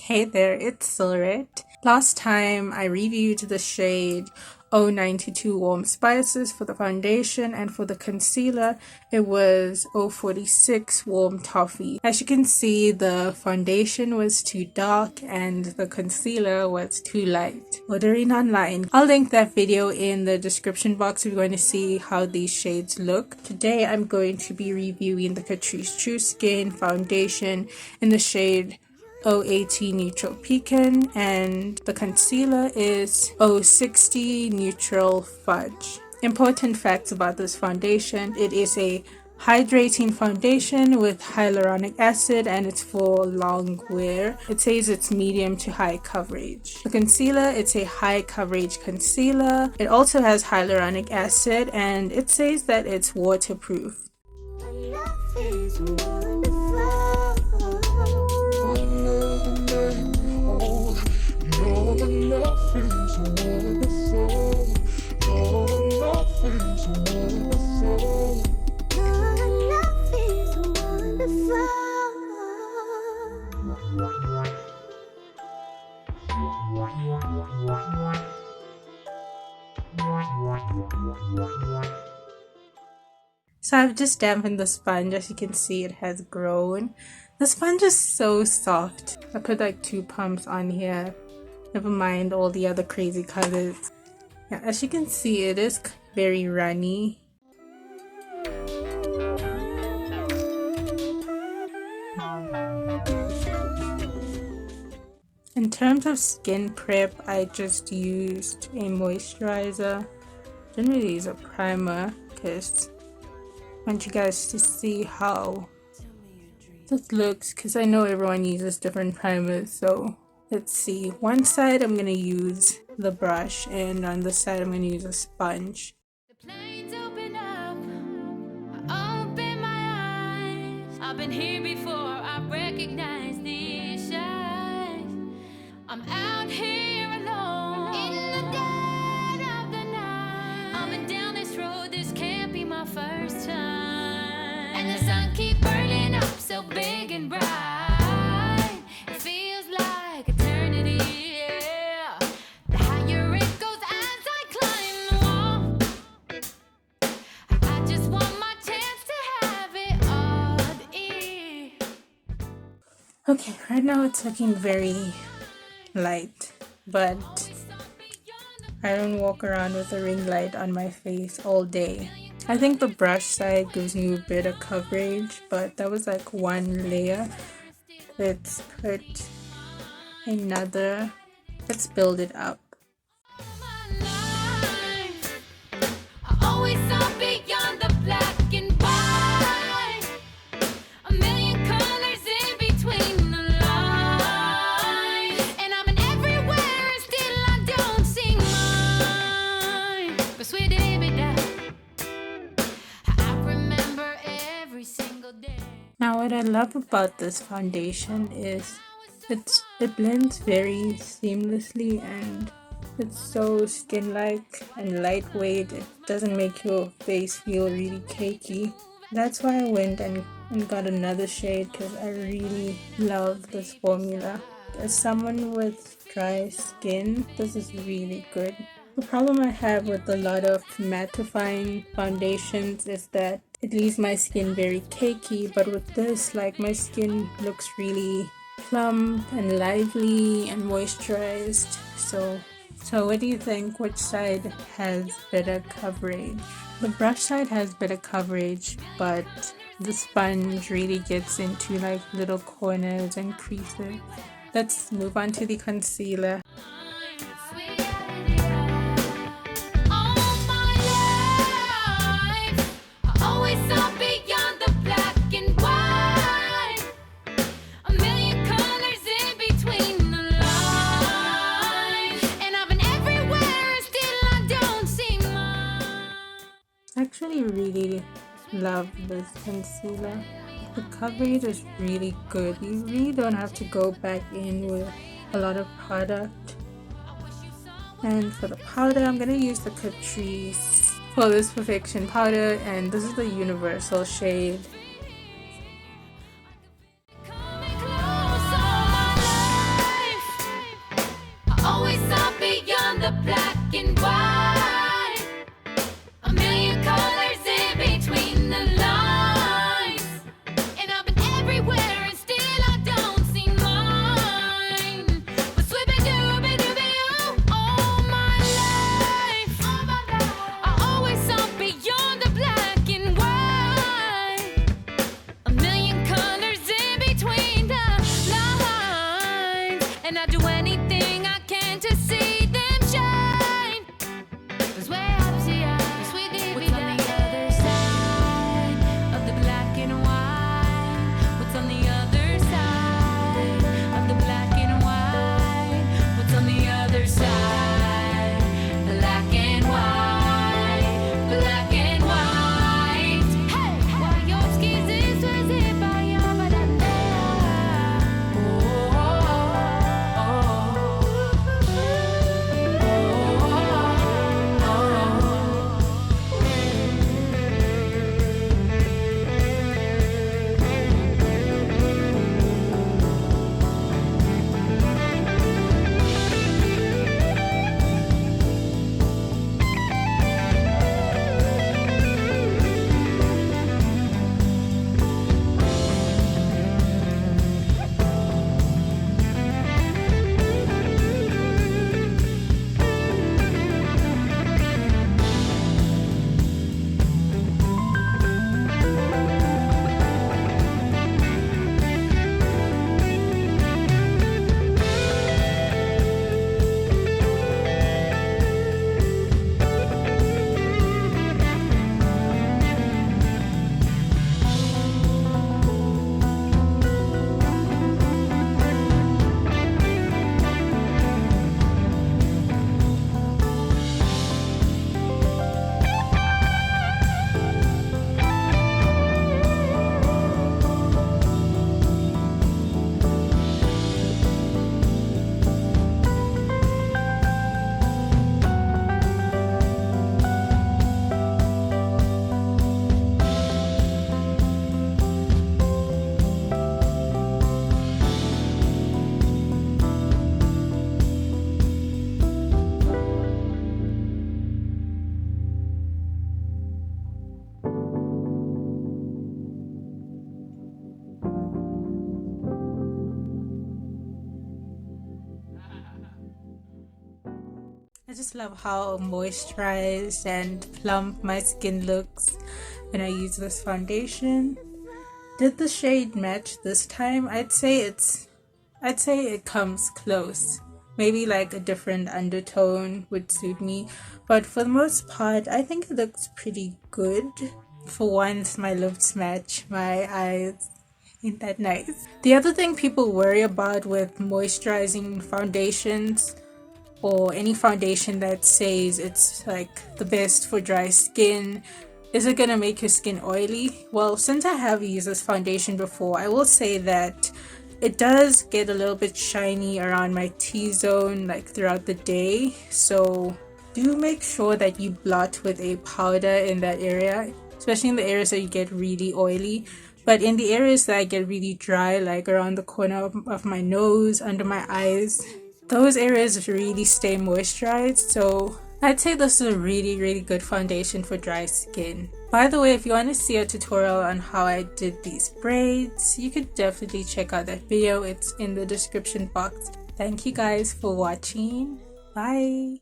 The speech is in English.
Hey there, it's Sylrette. Last time I reviewed the shade 092 Warm Spices for the foundation, and for the concealer it was 046 Warm Toffee. As you can see, the foundation was too dark and the concealer was too light. Ordering online. I'll link that video in the description box if you're going to see how these shades look. Today I'm going to be reviewing the Catrice True Skin foundation in the shade 080 Neutral Pecan, and the concealer is 060 Neutral Fudge. Important facts about this foundation: it is a hydrating foundation with hyaluronic acid and it's for long wear. It says it's medium to high coverage. The concealer, it's a high coverage concealer. It also has hyaluronic acid and it says that it's waterproof. So I've just dampened the sponge. As you can see, it has grown. The sponge is so soft. I put like 2 pumps on here. Never mind all the other crazy colors. Yeah, as you can see, it is very runny. In terms of skin prep, I just used a moisturizer. Didn't really use a primer because I want you guys to see how this looks, because I know everyone uses different primers. So let's see. One side I'm going to use the brush, and on the side I'm going to use a sponge. The planes open up, I open my eyes. I've been here before, I recognize these eyes. I'm out here alone in the dead of the night. I've been down this road, this can't be my first time. And the sun keeps burning up so big and bright. It feels like eternity, yeah. The higher it goes as I climb the wall. I just want my chance to have it all. Okay, right now it's looking very light, but I don't walk around with a ring light on my face all day. I think the brush side gives you a bit of coverage, but that was like one layer. Let's put another. Let's build it up. I always saw beyond the black and white. A million colors in between the lines. And I'm in everywhere and still I don't see mine. But sweet baby, I remember every single day. Now what I love about this foundation is it blends very seamlessly, and it's so skin-like and lightweight. It doesn't make your face feel really cakey. That's why I went and got another shade, because I really love this formula. As someone with dry skin, this is really good. The problem I have with a lot of mattifying foundations is that it leaves my skin very cakey, but with this, like, my skin looks really plump and lively and moisturized. So what do you think? Which side has better coverage? The brush side has better coverage, but the sponge really gets into like little corners and creases. Let's move on to the concealer. I actually really love this concealer. The coverage is really good. You really don't have to go back in with a lot of product. And for the powder, I'm going to use the Catrice Poreless Perfection powder, and this is the universal shade. the black and white. A million colors in between the lines. And I've been everywhere and still I don't see mine. But swibbity-dooby-dooby-oo all my life. I always saw beyond the black and white. A million colors in between the lines. And I do anything I can to see them shine. 'Cause way up, see I, sweetie, what's on the other side of the black and white? What's on the other side of the black and white? What's on the other side? Black and white, black and white. Hey, why your skis is it by your bandana? Oh, oh, I just love how moisturized and plump my skin looks when I use this foundation. Did the shade match this time? I'd say it comes close. Maybe like a different undertone would suit me, but for the most part I think it looks pretty good. For once my lips match my eyes. Ain't that nice? The other thing people worry about with moisturizing foundations, or any foundation that says it's like the best for dry skin, is it gonna make your skin oily? Well, since I have used this foundation before, I will say that it does get a little bit shiny around my T-zone like throughout the day, so do make sure that you blot with a powder in that area, especially in the areas that you get really oily. But in the areas that I get really dry, like around the corner of my nose, under my eyes, those areas really stay moisturized, so I'd say this is a really good foundation for dry skin. By the way, if you want to see a tutorial on how I did these braids, you could definitely check out that video. It's in the description box. Thank you guys for watching. Bye!